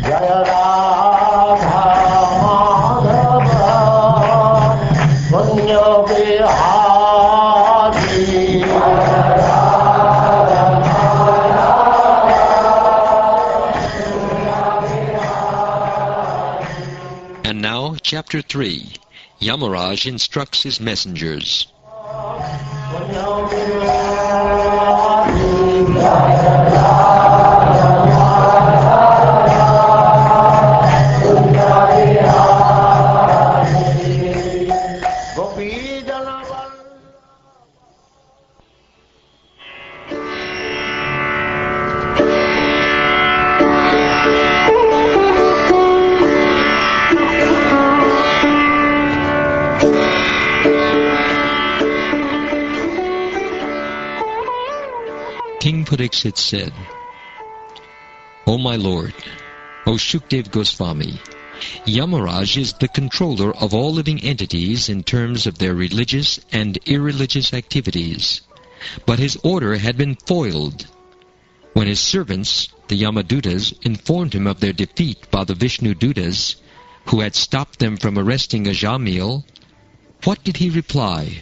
Jaya Radha Madhava Punya Bihari. And now, Chapter 3. Yamaraj instructs his messengers. King Pariksit said, O my lord, O Shukdev Goswami, Yamaraj is the controller of all living entities in terms of their religious and irreligious activities, but his order had been foiled. When his servants, the Yamadutas, informed him of their defeat by the Vishnu Dutas, who had stopped them from arresting Ajamil, what did he reply?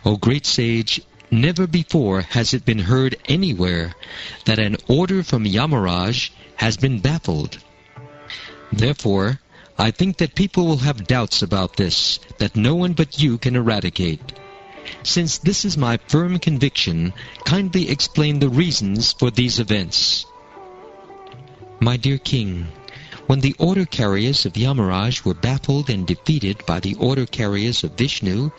O great sage, never before has it been heard anywhere that an order from Yamaraj has been baffled. Therefore, I think that people will have doubts about this that no one but you can eradicate. Since this is my firm conviction, kindly explain the reasons for these events. My dear king, when the order carriers of Yamaraj were baffled and defeated by the order carriers of Vishnu,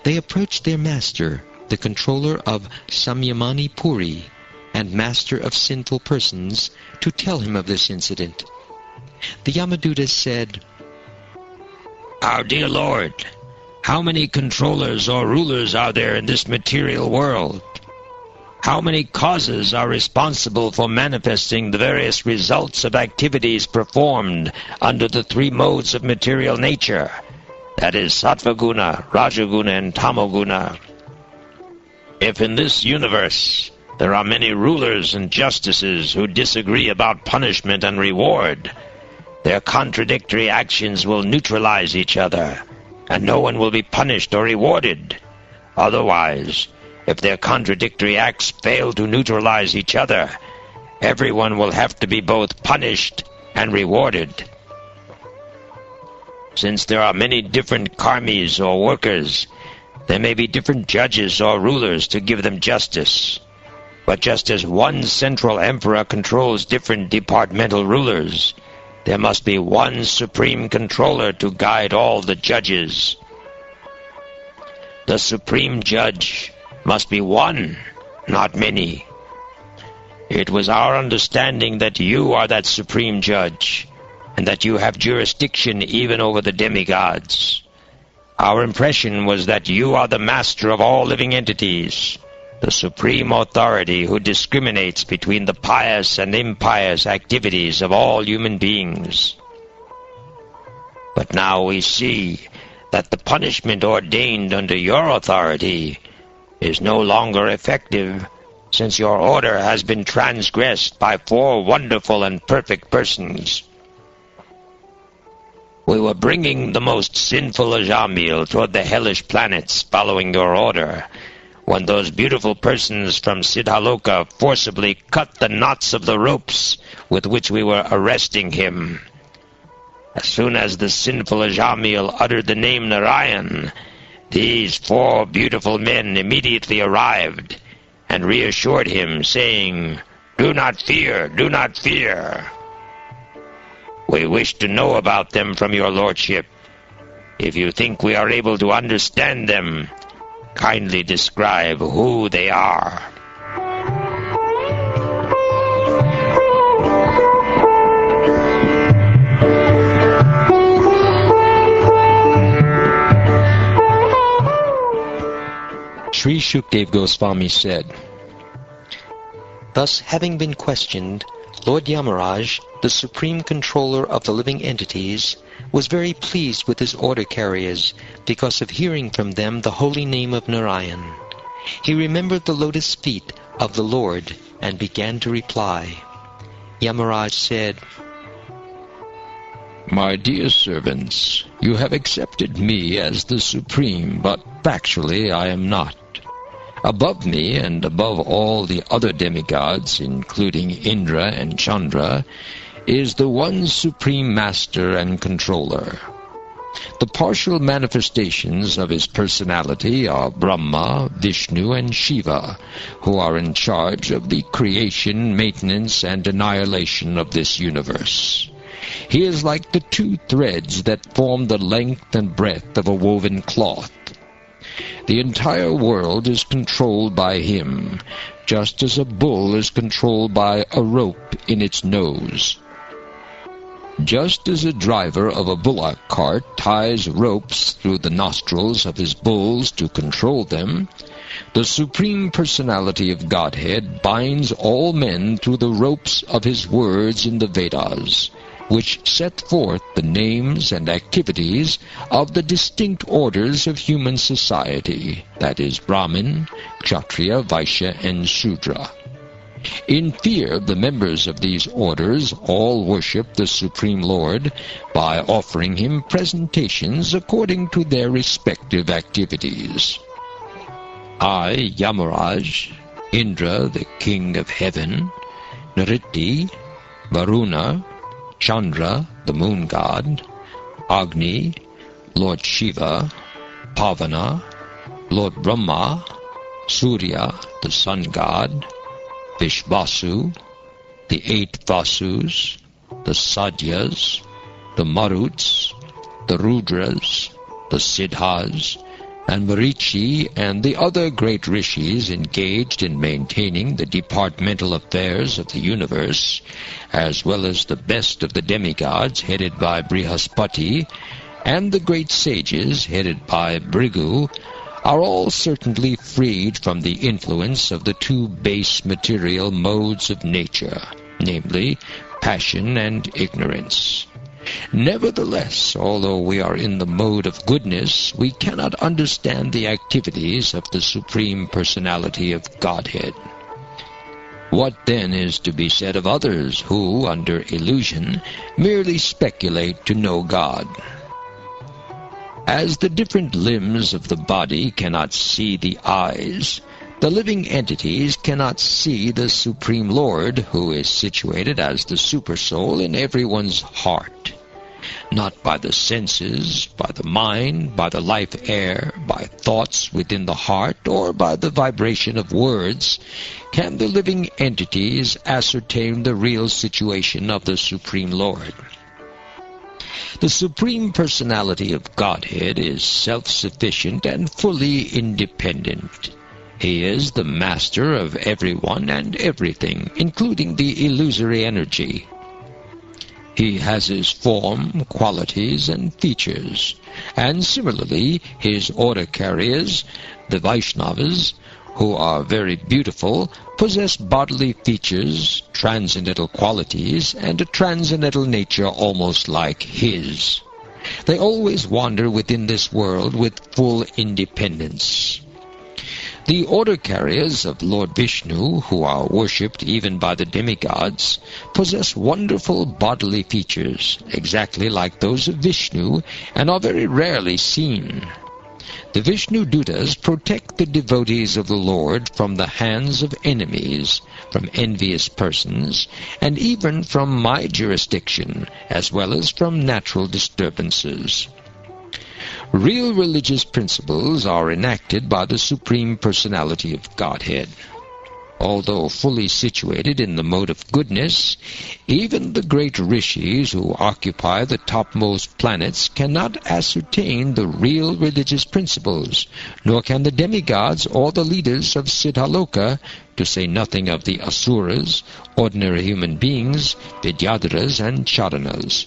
they approached their master, the controller of Samyamani Puri and master of sinful persons, to tell him of this incident. The Yamadutas said, Our dear lord, how many controllers or rulers are there in this material world? How many causes are responsible for manifesting the various results of activities performed under the three modes of material nature, that is, Sattvaguna, Rajaguna, and Tamoguna? If in this universe there are many rulers and justices who disagree about punishment and reward, their contradictory actions will neutralize each other, and no one will be punished or rewarded. Otherwise, if their contradictory acts fail to neutralize each other, everyone will have to be both punished and rewarded. Since there are many different karmis or workers, there may be different judges or rulers to give them justice. But just as one central emperor controls different departmental rulers, there must be one supreme controller to guide all the judges. The supreme judge must be one, not many. It was our understanding that you are that supreme judge, and that you have jurisdiction even over the demigods. Our impression was that you are the master of all living entities, the supreme authority who discriminates between the pious and impious activities of all human beings. But now we see that the punishment ordained under your authority is no longer effective, since your order has been transgressed by 4 wonderful and perfect persons. We were bringing the most sinful Ajamil toward the hellish planets following your order, when those beautiful persons from Siddhaloka forcibly cut the knots of the ropes with which we were arresting him. As soon as the sinful Ajamil uttered the name Narayan, these 4 beautiful men immediately arrived and reassured him, saying, "Do not fear, do not fear." We wish to know about them from your lordship. If you think we are able to understand them, kindly describe who they are. Sri Shukdev Goswami said, Thus, having been questioned, Lord Yamaraj, the supreme controller of the living entities, was very pleased with his order carriers because of hearing from them the holy name of Narayan. He remembered the lotus feet of the Lord and began to reply, Yamaraj said, My dear servants, you have accepted me as the supreme, but factually I am not. Above me and above all the other demigods, including Indra and Chandra, is the one supreme master and controller. The partial manifestations of his personality are Brahma, Vishnu, and Shiva, who are in charge of the creation, maintenance, and annihilation of this universe. He is like the two threads that form the length and breadth of a woven cloth. The entire world is controlled by him, just as a bull is controlled by a rope in its nose. Just as a driver of a bullock cart ties ropes through the nostrils of his bulls to control them, the Supreme Personality of Godhead binds all men through the ropes of his words in the Vedas, which set forth the names and activities of the distinct orders of human society, that is, Brahmin, Kshatriya, Vaishya, and Shudra. In fear, the members of these orders all worship the Supreme Lord by offering him presentations according to their respective activities. I, Yamaraj, Indra, the king of heaven, Nritti, Varuna, Chandra, the moon god, Agni, Lord Shiva, Pavana, Lord Brahma, Surya, the sun god, Vishvasu, the 8 Vasus, the Sadyas, the Maruts, the Rudras, the Siddhas, and Marichi and the other great rishis engaged in maintaining the departmental affairs of the universe, as well as the best of the demigods headed by Brihaspati, and the great sages headed by Bhrigu, are all certainly freed from the influence of the two base material modes of nature, namely, passion and ignorance. Nevertheless, although we are in the mode of goodness, we cannot understand the activities of the Supreme Personality of Godhead. What then is to be said of others who, under illusion, merely speculate to know God? As the different limbs of the body cannot see the eyes, the living entities cannot see the Supreme Lord, who is situated as the Supersoul in everyone's heart. Not by the senses, by the mind, by the life air, by thoughts within the heart, or by the vibration of words, can the living entities ascertain the real situation of the Supreme Lord. The Supreme Personality of Godhead is self-sufficient and fully independent. He is the master of everyone and everything, including the illusory energy. He has his form, qualities, and features, and similarly his order carriers, the Vaishnavas, who are very beautiful, possess bodily features, transcendental qualities, and a transcendental nature almost like his. They always wander within this world with full independence. The order carriers of Lord Vishnu, who are worshipped even by the demigods, possess wonderful bodily features, exactly like those of Vishnu, and are very rarely seen. The Vishnu Dutas protect the devotees of the Lord from the hands of enemies, from envious persons, and even from my jurisdiction, as well as from natural disturbances. Real religious principles are enacted by the Supreme Personality of Godhead. Although fully situated in the mode of goodness, even the great rishis who occupy the topmost planets cannot ascertain the real religious principles, nor can the demigods or the leaders of Siddhaloka, to say nothing of the asuras, ordinary human beings, vidyadharas, and charanas.